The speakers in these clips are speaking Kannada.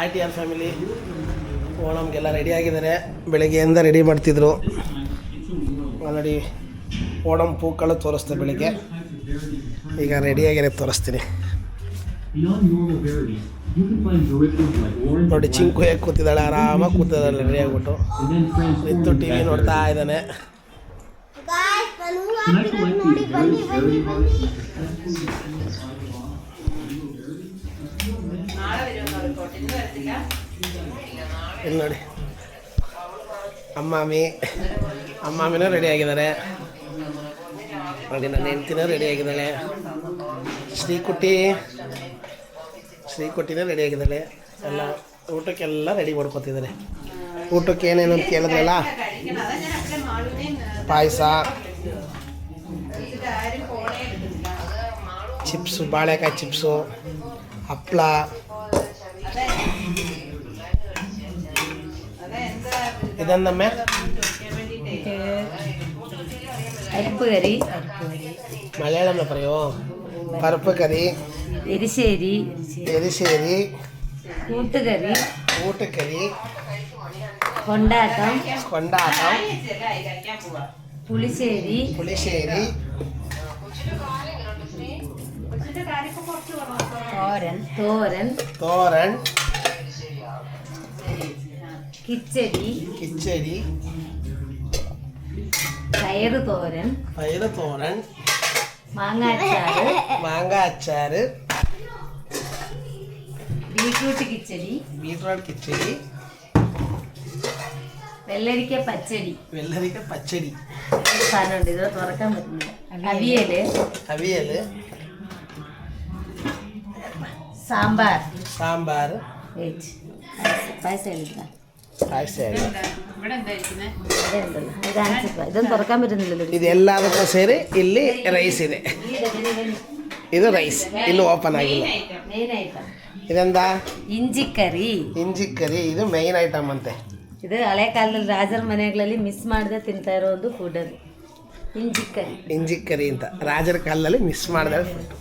ITR family ಓಣಮ್ಗೆಲ್ಲ ರೆಡಿಯಾಗಿದ್ದಾರೆ. ಬೆಳಗ್ಗೆಯಿಂದ ರೆಡಿ ಮಾಡ್ತಿದ್ರು. ಆಲ್ರೆಡಿ ಓಣಮ್ ಪೂಕಳು ತೋರಿಸ್ದೆ ಬೆಳಿಗ್ಗೆ. ಈಗ ರೆಡಿಯಾಗಿರೋ ತೋರಿಸ್ತೀನಿ ನೋಡಿ. ಚಿಂಕು ಹೇಗೆ ಕೂತಿದ್ದಾಳೆ, ಆರಾಮಾಗಿ ಕೂತಿದ್ದಾಳೆ ರೆಡಿ ಆಗ್ಬಿಟ್ಟು. ನಿಂತು ಟಿ ವಿ ನೋಡ್ತಾ ಇದ್ದಾನೆ. ಇಲ್ಲಿ ನೋಡಿ ಅಮ್ಮಾಮಿನೂ ರೆಡಿ ಆಗಿದ್ದಾರೆ ನೋಡಿ. ನನ್ನ ಹೆಂಡ್ತಿನೂ ರೆಡಿ ಆಗಿದ್ದಾಳೆ. ಶ್ರೀಕುಟ್ಟಿನೂ ರೆಡಿ ಆಗಿದ್ದಾಳೆ. ಎಲ್ಲ ಊಟಕ್ಕೆಲ್ಲ ರೆಡಿ ಮಾಡ್ಕೊತಿದ್ದಾರೆ. ಊಟಕ್ಕೆ ಏನೇನು ಅಂತ ಕೇಳಿದ್ರಲ್ಲ, ಪಾಯಸ, ಚಿಪ್ಸು, ಬಾಳೆಕಾಯಿ ಚಿಪ್ಸು, ಹಪ್ಪಳ, ഇതെന്തമ്മേ? പരിപ്പ് കറി. മലയാളം പറയോ? പരിപ്പ് കറി, എരിശ്ശേരി, കൂട്ടുകറി, കൊണ്ടാട്ടം, പുളിശ്ശേരി, തോരൻ, കിച്ചടി, പയറ് തോരൻ, മാങ്ങ അച്ചാറ്, ബീട്രൂട്ട് കിച്ചടി, വെള്ളരിക്ക പച്ചടി. സാധനമുണ്ട്, ഇത് തുറക്കാൻ പറ്റുന്നില്ല. അവിയല്, സാമ്പാർ, ഇതൊന്നും തുറക്കാൻ പറ്റുന്നില്ലല്ലോ. ಇದೆಲ್ಲದಕ್ಕೂ ಸೇರಿ ಇಲ್ಲಿ ರೈಸ್ ಇದೆ. ಇದು ರೈಸ್ ಇನ್ನು ಓಪನ್ ಆಗಿಲ್ಲ. ಇದೆಂದ ಇಂಜಿಕರಿ. ಇದು ಮೈನ್ ಐಟಮ್ ಅಂತೆ. ಇದು ಹಳೆ ಕಾಲದಲ್ಲಿ ರಾಜರ ಮನೆಗಳಲ್ಲಿ ಮಿಸ್ ಮಾಡದೆ ತಿಂತಾ ಇರೋ ಒಂದು ಫುಡ್. ಅದು ಇಂಜಿಕರಿ ಅಂತ ರಾಜರ ಕಾಲದಲ್ಲಿ ಮಿಸ್ ಮಾಡಿದ ಫುಡ್.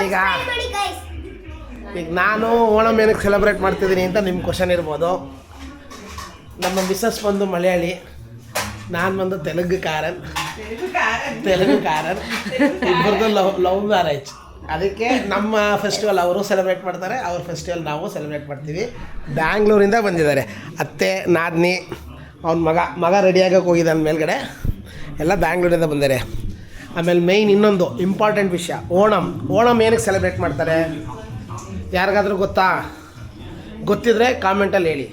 ಈಗ ನಾನು ಓಣಮ್ ಏನಕ್ಕೆ ಸೆಲೆಬ್ರೇಟ್ ಮಾಡ್ತಿದ್ದೀನಿ ಅಂತ ನಿಮ್ಮ ಕ್ವಶನ್ ಇರ್ಬೋದು. ನಮ್ಮ ಮಿಸ್ಸಸ್ ಬಂದು ಮಲಯಾಳಿ, ನಾನು ಬಂದು ತೆಲುಗು ಕಾರನ್. ಇಬ್ಬರದ್ದು love marriage. ಅದಕ್ಕೆ ನಮ್ಮ ಫೆಸ್ಟಿವಲ್ ಅವರು ಸೆಲೆಬ್ರೇಟ್ ಮಾಡ್ತಾರೆ, ಅವ್ರ ಫೆಸ್ಟಿವಲ್ ನಾವು ಸೆಲೆಬ್ರೇಟ್ ಮಾಡ್ತೀವಿ. ಬ್ಯಾಂಗ್ಳೂರಿಂದ ಬಂದಿದ್ದಾರೆ ಅತ್ತೆ, ನಾದಿನಿ, ಅವ್ನ ಮಗ ರೆಡಿಯಾಗಕ್ಕೆ ಹೋಗಿದ್ದಾನೆ ಮೇಲ್ಗಡೆ. ಎಲ್ಲ ಬ್ಯಾಂಗ್ಳೂರಿಂದ ಬಂದಿದ್ದಾರೆ. ಆಮೇಲೆ ಮೇಯ್ನ್ ಇನ್ನೊಂದು ಇಂಪಾರ್ಟೆಂಟ್ ವಿಷಯ, ಓಣಮ್ ಏನಕ್ಕೆ ಸೆಲೆಬ್ರೇಟ್ ಮಾಡ್ತಾರೆ ಯಾರಿಗಾದ್ರೂ ಗೊತ್ತಿದ್ರೆ ಕಾಮೆಂಟಲ್ಲಿ ಹೇಳಿ.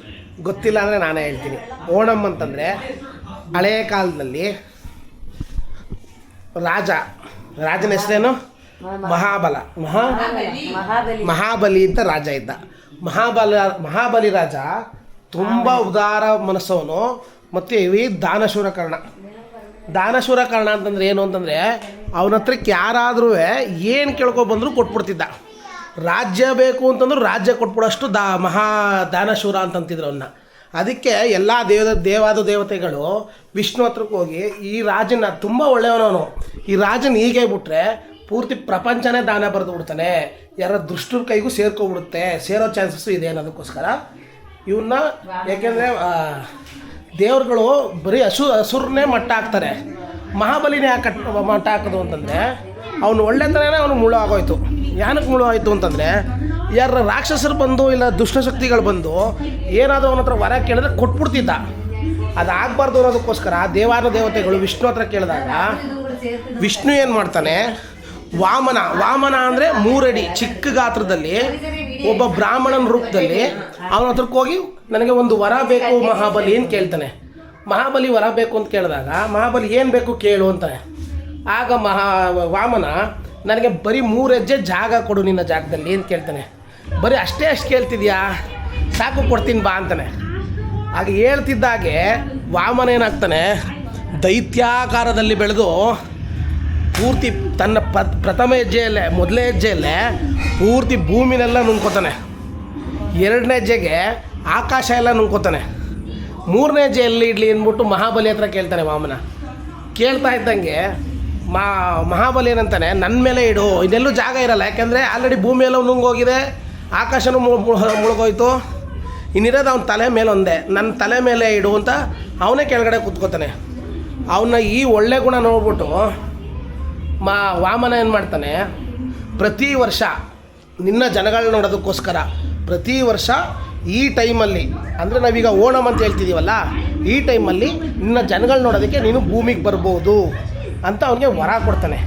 ಗೊತ್ತಿಲ್ಲ ಅಂದರೆ ನಾನೇ ಹೇಳ್ತೀನಿ. ಓಣಮ್ ಅಂತಂದರೆ ಹಳೆಯ ಕಾಲದಲ್ಲಿ ರಾಜನ ಹೆಸರೇನು? ಮಹಾಬಲಿ ಅಂತ ರಾಜ ಇದ್ದ. ಮಹಾಬಲಿ ರಾಜ ತುಂಬ ಉದಾರ ಮನಸ್ಸವನು ಮತ್ತು ಹೆವಿ ದಾನಶೂರ ಕರ್ಣ ಅಂತಂದರೆ ಏನು ಅಂತಂದರೆ ಅವನ ಹತ್ರಕ್ಕೆ ಯಾರಾದರೂ ಏನು ಕೇಳ್ಕೊಬಂದರೂ ಕೊಟ್ಬಿಡ್ತಿದ್ದ. ರಾಜ್ಯ ಬೇಕು ಅಂತಂದ್ರು ರಾಜ್ಯ ಕೊಟ್ಬಿಡೋಷ್ಟು ದಾನಶೂರ ಅಂತಂತಿದ್ರು ಅವನ್ನ. ಅದಕ್ಕೆ ಎಲ್ಲ ದೇವತೆಗಳು ವಿಷ್ಣು ಹತ್ರಕ್ಕೆ ಹೋಗಿ ಈ ರಾಜನ ತುಂಬ ಒಳ್ಳೆಯವನವನು, ಈ ರಾಜನ ಹೀಗೆ ಬಿಟ್ರೆ ಪೂರ್ತಿ ಪ್ರಪಂಚನೇ ದಾನ ಬರೆದು ಬಿಡ್ತಾನೆ, ಯಾರ ದುಷ್ಟರ ಕೈಗೂ ಸೇರೋ ಚಾನ್ಸಸ್ಸು ಇದೆ ಅನ್ನೋದಕ್ಕೋಸ್ಕರ ಇವನ್ನ. ಯಾಕೆಂದರೆ ದೇವ್ರುಗಳು ಬರೀ ಹಸುರನ್ನೇ ಮಟ್ಟ ಹಾಕ್ತಾರೆ. ಮಹಾಬಲಿನೇ ಮಟ್ಟ ಹಾಕೋದು ಅಂತಂದರೆ ಅವನು ಒಳ್ಳೆತನನೇ ಅವನು ಮುಳು ಆಗೋಯ್ತು. ಏನಕ್ಕೆ ಮುಳು ಆಯಿತು ಅಂತಂದರೆ, ಯಾರ ರಾಕ್ಷಸರು ಬಂದು ಇಲ್ಲ ದುಷ್ಟಶಕ್ತಿಗಳು ಬಂದು ಏನಾದರೂ ಅವನ ಹತ್ರ ವರ ಕೇಳಿದ್ರೆ ಕೊಟ್ಬಿಡ್ತಿದ್ದ. ಅದಾಗಬಾರ್ದು ಅನ್ನೋದಕ್ಕೋಸ್ಕರ ದೇವತೆಗಳು ವಿಷ್ಣು ಹತ್ರ ಕೇಳಿದಾಗ ವಿಷ್ಣು ಏನು ಮಾಡ್ತಾನೆ, ವಾಮನ ಅಂದರೆ 3 ಅಡಿ ಚಿಕ್ಕ ಗಾತ್ರದಲ್ಲಿ ಒಬ್ಬ ಬ್ರಾಹ್ಮಣನ ರೂಪದಲ್ಲಿ ಅವನ ಹತ್ರಕ್ಕೆ ಹೋಗಿ ನನಗೆ ಒಂದು ವರ ಬೇಕು ಮಹಾಬಲಿ ಅಂತ ಕೇಳ್ತಾನೆ. ಮಹಾಬಲಿ ವರ ಬೇಕು ಅಂತ ಕೇಳಿದಾಗ ಮಹಾಬಲಿ ಏನು ಬೇಕು ಕೇಳು ಅಂತಾನೆ. ಆಗ ವಾಮನ ನನಗೆ ಬರೀ 3 ಹೆಜ್ಜೆ ಜಾಗ ಕೊಡು ನಿನ್ನ ಜಾಗದಲ್ಲಿ ಅಂತ ಕೇಳ್ತಾನೆ. ಬರೀ ಅಷ್ಟು ಕೇಳ್ತಿದ್ಯಾ, ಸಾಕು ಕೊಡ್ತೀನಿ ಬಾ ಅಂತಾನೆ. ಆಗ ಹೇಳ್ತಿದ್ದಾಗೆ ವಾಮನ ಏನಾಗ್ತಾನೆ, ದೈತ್ಯಾಕಾರದಲ್ಲಿ ಬೆಳೆದು ಪೂರ್ತಿ ತನ್ನ ಪ್ರಥಮ ಮೊದಲನೇ ಹೆಜ್ಜೆಯಲ್ಲೇ ಪೂರ್ತಿ ಭೂಮಿನೆಲ್ಲ ನುಂಗ್ಕೋತಾನೆ. 2ನೇ ಹೆಜ್ಜೆಗೆ ಆಕಾಶ ಎಲ್ಲ ನುಂಗ್ಕೋತಾನೆ. 3ನೇ ಹೆಜ್ಜೆ ಎಲ್ಲಿ ಇಡಲಿ ಅಂದ್ಬಿಟ್ಟು ಮಹಾಬಲಿ ಹತ್ರ ಕೇಳ್ತಾನೆ ವಾಮನ. ಕೇಳ್ತಾ ಇದ್ದಂಗೆ ಮಹಾಬಲಿ ಏನಂತಾನೆ, ನನ್ನ ಮೇಲೆ ಇಡು, ಇದೆಲ್ಲೂ ಜಾಗ ಇರಲ್ಲ, ಯಾಕೆಂದರೆ ಆಲ್ರೆಡಿ ಭೂಮಿಯೆಲ್ಲ ನುಂಗೋಗಿದೆ, ಆಕಾಶನೂ ಮುಳುಗೋಯ್ತು, ಇನ್ನಿರೋದು ಅವನ ತಲೆ ಮೇಲೆ ಒಂದೇ, ನನ್ನ ತಲೆ ಮೇಲೆ ಇಡು ಅಂತ ಅವನೇ ಕೆಳಗಡೆ ಕೂತ್ಕೋತಾನೆ. ಅವನ್ನ ಈ ಒಳ್ಳೆ ಗುಣ ನೋಡ್ಬಿಟ್ಟು ವಾಮನ ಏನು ಮಾಡ್ತಾನೆ, ಪ್ರತಿ ವರ್ಷ ನಿನ್ನ ಜನಗಳನ್ನ ನೋಡೋದಕ್ಕೋಸ್ಕರ ಪ್ರತಿ ವರ್ಷ ಈ ಟೈಮಲ್ಲಿ, ಅಂದರೆ ನಾವೀಗ ಓಣಮ್ ಅಂತ ಹೇಳ್ತಿದ್ದೀವಲ್ಲ, ಈ ಟೈಮಲ್ಲಿ ನಿನ್ನ ಜನಗಳು ನೋಡೋದಕ್ಕೆ ನೀನು ಭೂಮಿಗೆ ಬರ್ಬೋದು ಅಂತ ಅವನಿಗೆ ವರ ಕೊಡ್ತಾನೆ.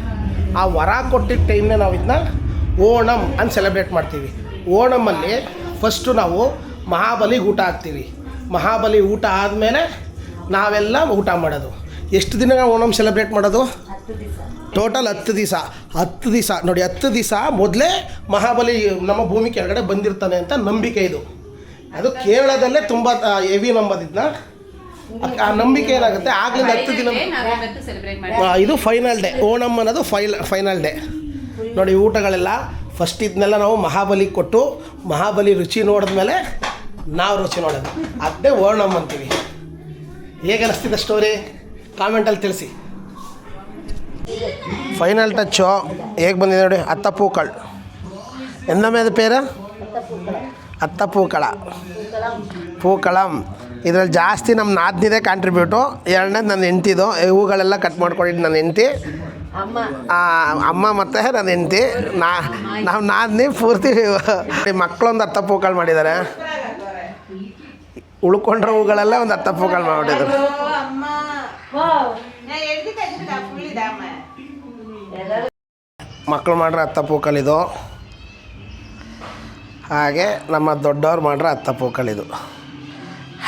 ಆ ವರ ಕೊಟ್ಟಿದ್ದ ಟೈಮ್ನ ನಾವು ಇದನ್ನ ಓಣಮ್ ಅಂತ ಸೆಲೆಬ್ರೇಟ್ ಮಾಡ್ತೀವಿ. ಓಣಮಲ್ಲಿ ಫಸ್ಟು ನಾವು ಮಹಾಬಲಿಗೆ ಊಟ ಹಾಕ್ತೀವಿ. ಮಹಾಬಲಿ ಊಟ ಆದಮೇಲೆ ನಾವೆಲ್ಲ ಊಟ ಮಾಡೋದು. ಎಷ್ಟು ದಿನ ಓಣಮ್ ಸೆಲೆಬ್ರೇಟ್ ಮಾಡೋದು? ಟೋಟಲ್ 10 ದಿವಸ. 10 ದಿವಸ ನೋಡಿ, 10 ದಿವಸ ಮೊದಲೇ ಮಹಾಬಲಿ ನಮ್ಮ ಭೂಮಿ ಕೆಳಗಡೆ ಬಂದಿರ್ತಾನೆ ಅಂತ ನಂಬಿಕೆ ಇದು. ಅದು ಕೇರಳದಲ್ಲೇ ತುಂಬ ಹೆವಿ ನಂಬೋದಿದ್ನ. ಆ ನಂಬಿಕೆ ಏನಾಗುತ್ತೆ, ಆಗಲಿಂದ 10 ದಿನ ಇದು ಫೈನಲ್ ಡೇ. ಓಣಮ್ ಅನ್ನೋದು ಫೈನಲ್ ಡೇ. ನೋಡಿ ಊಟಗಳೆಲ್ಲ ಫಸ್ಟ್ ಇದನ್ನೆಲ್ಲ ನಾವು ಮಹಾಬಲಿಗೆ ಕೊಟ್ಟು, ಮಹಾಬಲಿ ರುಚಿ ನೋಡಿದ್ಮೇಲೆ ನಾವು ರುಚಿ ನೋಡೋದು, ಅದೇ ಓಣಮ್ ಅಂತೀವಿ. ಹೇಗೆ ಅನ್ನಿಸ್ತಿದೆ ಸ್ಟೋರಿ ಕಾಮೆಂಟಲ್ಲಿ ತಿಳಿಸಿ. ಫೈನಲ್ ಟಚ್ಚು ಹೇಗೆ ಬಂದಿದೆ ನೋಡಿ, ಅತ್ತಪೂಕಳ್. ಎಂದಮ್ಮೆ ಅದು ಪೇರು? ಅತ್ತಪೂಕಳ, ಪೂಕಳಂ. ಇದರಲ್ಲಿ ಜಾಸ್ತಿ ನಮ್ಮ ನಾದ್ನಿದೆ ಕಾಂಟ್ರಿಬ್ಯೂಟು. ಎರಡನೇದು ನನ್ನ ಹೆಂಡ್ತಿದು. ಹೂಗಳೆಲ್ಲ ಕಟ್ ಮಾಡ್ಕೊಂಡಿದ್ದು ನನ್ನ ಹೆಂಡ್ತಿ, ಅಮ್ಮ ಮತ್ತು ನನ್ನ ಹೆಂಡ್ತಿ. ನಾವು ನಾದ್ನಿ ಪೂರ್ತಿ ಮಕ್ಕಳೊಂದು ಅತ್ತಪೂಕಳು ಮಾಡಿದ್ದಾರೆ. ಉಳ್ಕೊಂಡ್ರೆ ಹೂಗಳೆಲ್ಲ ಒಂದು ಅತ್ತಪೂಕಳು ಮಾಡಿಬಿಟ್ಟಿದ್ರು. ಮಕ್ಕಳು ಮಾಡ್ರೆ ಅತ್ತಪೂಕಳಿದು, ಹಾಗೆ ನಮ್ಮ ದೊಡ್ಡವ್ರು ಮಾಡ್ರೆ ಅತ್ತಪೂಕಳಿದು.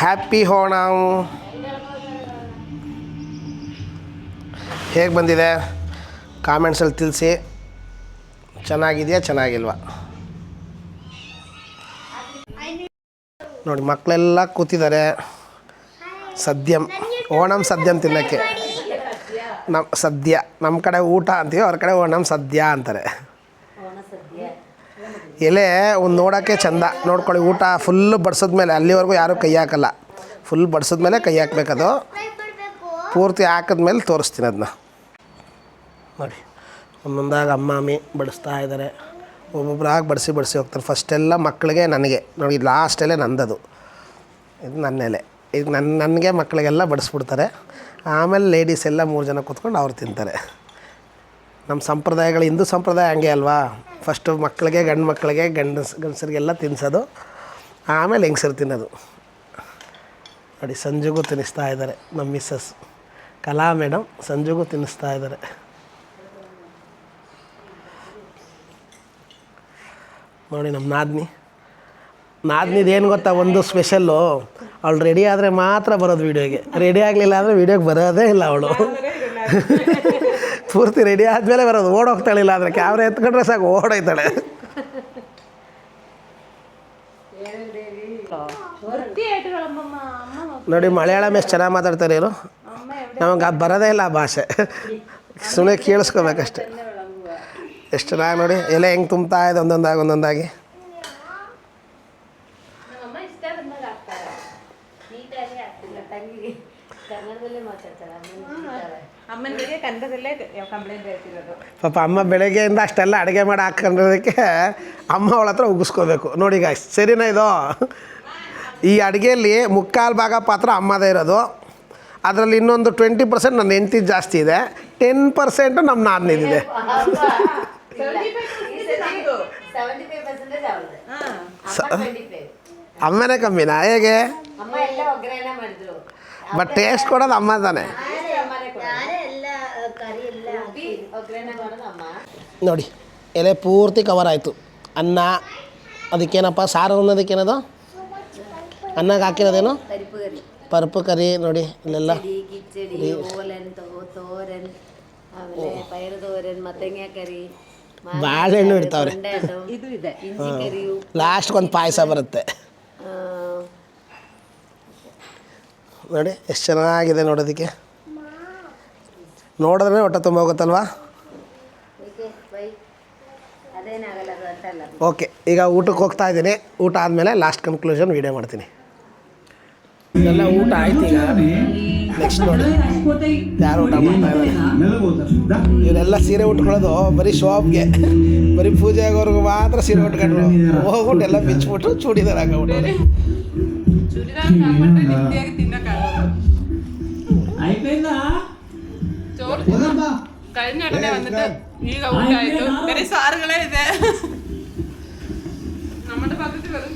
ಹ್ಯಾಪಿ ಓಣಮ್. ಹೇಗೆ ಬಂದಿದೆ ಕಾಮೆಂಟ್ಸಲ್ಲಿ ತಿಳಿಸಿ. ಚೆನ್ನಾಗಿದೆಯಾ ಚೆನ್ನಾಗಿಲ್ವಾ ನೋಡಿ. ಮಕ್ಕಳೆಲ್ಲ ಕೂತಿದ್ದಾರೆ ಸದ್ಯಂ, ಓಣಮ್ ಸದ್ಯಂ ತಿನ್ನೋಕ್ಕೆ. ಸದ್ಯ ನಮ್ಮ ಕಡೆ ಊಟ ಅಂತೀವಿ, ಅವ್ರ ಕಡೆ ಓಣಮ್ ಸದ್ಯ ಅಂತಾರೆ. ಎಲೆ ಒಂದು ನೋಡೋಕ್ಕೆ ಚಂದ. ನೋಡ್ಕೊಳ್ಳಿ, ಊಟ ಫುಲ್ಲು ಬಡಿಸಿದ್ಮೇಲೆ ಅಲ್ಲಿವರೆಗೂ ಯಾರೂ ಕೈ ಹಾಕಲ್ಲ. ಫುಲ್ ಬಡಿಸಿದ್ಮೇಲೆ ಕೈ ಹಾಕ್ಬೇಕದು. ಪೂರ್ತಿ ಹಾಕಿದ್ಮೇಲೆ ತೋರಿಸ್ತೀನಿ ಅದನ್ನ ನೋಡಿ. ಒಂದೊಂದಾಗಿ ಅಮ್ಮಿ ಬಡಿಸ್ತಾ ಇದ್ದಾರೆ. ಒಬ್ಬೊಬ್ಬರಾಗಿ ಬಡಿಸಿ ಹೋಗ್ತಾರೆ. ಫಸ್ಟೆಲ್ಲ ಮಕ್ಕಳಿಗೆ, ನನಗೆ ನೋಡಿ, ಲಾಸ್ಟಲ್ಲೇ ನಂದದು. ಇದು ನನ್ನೆಲೆ. ಇದು ನನಗೆ ಮಕ್ಕಳಿಗೆಲ್ಲ ಬಡಿಸ್ಬಿಡ್ತಾರೆ. ಆಮೇಲೆ ಲೇಡೀಸ್ ಎಲ್ಲ 3 ಜನ ಕೂತ್ಕೊಂಡು ಅವ್ರು ತಿಂತಾರೆ. ನಮ್ಮ ಸಂಪ್ರದಾಯಗಳು, ಹಿಂದೂ ಸಂಪ್ರದಾಯ ಹಂಗೆ ಅಲ್ವಾ. ಫಸ್ಟು ಮಕ್ಕಳಿಗೆ, ಗಂಡು ಮಕ್ಕಳಿಗೆ, ಗಂಡಸರಿಗೆಲ್ಲ ತಿನ್ನಿಸೋದು, ಆಮೇಲೆ ಹೆಂಗಸರು ತಿನ್ನೋದು. ನೋಡಿ, ಸಂಜೆಗೂ ತಿನ್ನಿಸ್ತಾ ಇದ್ದಾರೆ ನಮ್ಮ ಮಿಸ್ಸಸ್ ಕಲಾ ಮೇಡಮ್. ಸಂಜೆಗೂ ತಿನ್ನಿಸ್ತಾ ಇದ್ದಾರೆ. ನೋಡಿ ನಮ್ಮ ನಾದ್ನಿದು ಏನು ಗೊತ್ತಾ, ಒಂದು ಸ್ಪೆಷಲ್ಲು, ಅವಳು ರೆಡಿ ಆದರೆ ಮಾತ್ರ ಬರೋದು ವೀಡಿಯೋಗೆ. ರೆಡಿ ಆಗಲಿಲ್ಲ ಅಂದರೆ ವೀಡಿಯೋಗೆ ಬರೋದೇ ಇಲ್ಲ ಅವಳು. ಪೂರ್ತಿ ರೆಡಿ ಆದಮೇಲೆ ಬರೋದು. ಓಡೋಗ್ತಾಳಿಲ್ಲ ಅಂದರೆ ಕ್ಯಾಮ್ರಾ ಎತ್ಕೊಂಡ್ರೆ ಸಾಕು ಓಡೋಯ್ತಾಳೆ. ನೋಡಿ ಮಲಯಾಳಂ ಎಷ್ಟು ಚೆನ್ನಾಗಿ ಮಾತಾಡ್ತಾರೆ ಇವರು. ನಮಗೆ ಬರೋದೇ ಇಲ್ಲ ಆ ಭಾಷೆ, ಸುಮ್ಮನೆ ಕೇಳಿಸ್ಕೋಬೇಕಷ್ಟೆ. ಎಷ್ಟು ಚೆನ್ನಾಗಿ ನೋಡಿ ಎಲೆ ಹೆಂಗೆ ತುಂಬ್ತಾ ಇದೆ ಒಂದೊಂದಾಗಿ. ಪಾಪ ಅಮ್ಮ ಬೆಳಗ್ಗೆಯಿಂದ ಅಷ್ಟೆಲ್ಲ ಅಡುಗೆ ಮಾಡಿ ಹಾಕೊಂಡ್ರದಕ್ಕೆ ಅಮ್ಮ ಅವಳ ಹತ್ರ ಉಗಿಸ್ಕೋಬೇಕು. ನೋಡಿ ಗಾಯ್ಸ್, ಸರಿನಾ ಇದು? ಈ ಅಡುಗೆಯಲ್ಲಿ 3/4 ಭಾಗ ಪಾತ್ರ ಅಮ್ಮದೇ ಇರೋದು. ಅದರಲ್ಲಿ ಇನ್ನೊಂದು 20% ನನ್ನ ಹೆಂಡ್ತಿ ಜಾಸ್ತಿ ಇದೆ, 10% ನಮ್ಮ ನಾದ್ನಿದೆ. ಅಮ್ಮನೇ ಕಮ್ಮಿನಾ ಹೇಗೆ? ಬಟ್ ಟೇಸ್ಟ್ ಕೊಡೋದು ಅಮ್ಮ ತಾನೆ. ನೋಡಿ ಎಲೆ ಪೂರ್ತಿ ಕವರ್ ಆಯಿತು. ಅನ್ನ, ಅದಕ್ಕೇನಪ್ಪ ಸಾರು ಅನ್ನೋದಕ್ಕೇನದು? ಅನ್ನಕ್ಕೆ ಹಾಕಿರೋದೇನು? ಪರ್ಪು ಕರಿ. ನೋಡಿ ಇಲ್ಲೆಲ್ಲ ಬಾಳೆಹಣ್ಣು ಇಡ್ತಾವ್ರೆ. ಲಾಸ್ಟ್ಗೊಂದು ಪಾಯಸ ಬರುತ್ತೆ ನೋಡಿ. ಎಷ್ಟು ಚೆನ್ನಾಗಿದೆ ನೋಡೋದಕ್ಕೆ. ನೋಡಿದ್ರೆ ಹೊಟ್ಟೆ ತುಂಬ ಹೋಗುತ್ತಲ್ವಾ? ಓಕೆ, ಈಗ ಊಟಕ್ಕೆ ಹೋಗ್ತಾ ಇದ್ದೀನಿ. ಊಟ ಆದಮೇಲೆ ಲಾಸ್ಟ್ ಕನ್ಕ್ಲೂಷನ್ ವೀಡಿಯೋ ಮಾಡ್ತೀನಿ. ಇದೆಲ್ಲ ಊಟ ಆಯ್ತು. ಈಗ ನೆಕ್ಸ್ಟ್ ನೋಡಿ ಯಾರು ಊಟ ಮಾಡ್ತಾ ಇದ್ದಾರೆ. ಇವರೆಲ್ಲ ಸೀರೆ ಉಟ್ಕೊಳ್ಳೋದು ಬರೀ ಶಾಪ್ಗೆ, ಬರೀ ಪೂಜೆ ಆಗೋರ್ಗು ಮಾತ್ರ ಸೀರೆ ಉಟ್ಕೊಂಡ್ರು, ಹೋಗ್ಬಿಟ್ಟು ಎಲ್ಲ ಬಿಚ್ಬಿಟ್ಟು ಚೂಡಿದಾರ್ ಹಾಕೊಂಡ್ಬಿಟ್ಟು. കഴിഞ്ഞ ഉടനെ വന്നിട്ട് ഈ ഔട്ടായിട്ടു സാറുകളെ ഇത് നമ്മുടെ പക്കത്തിൽ വെറും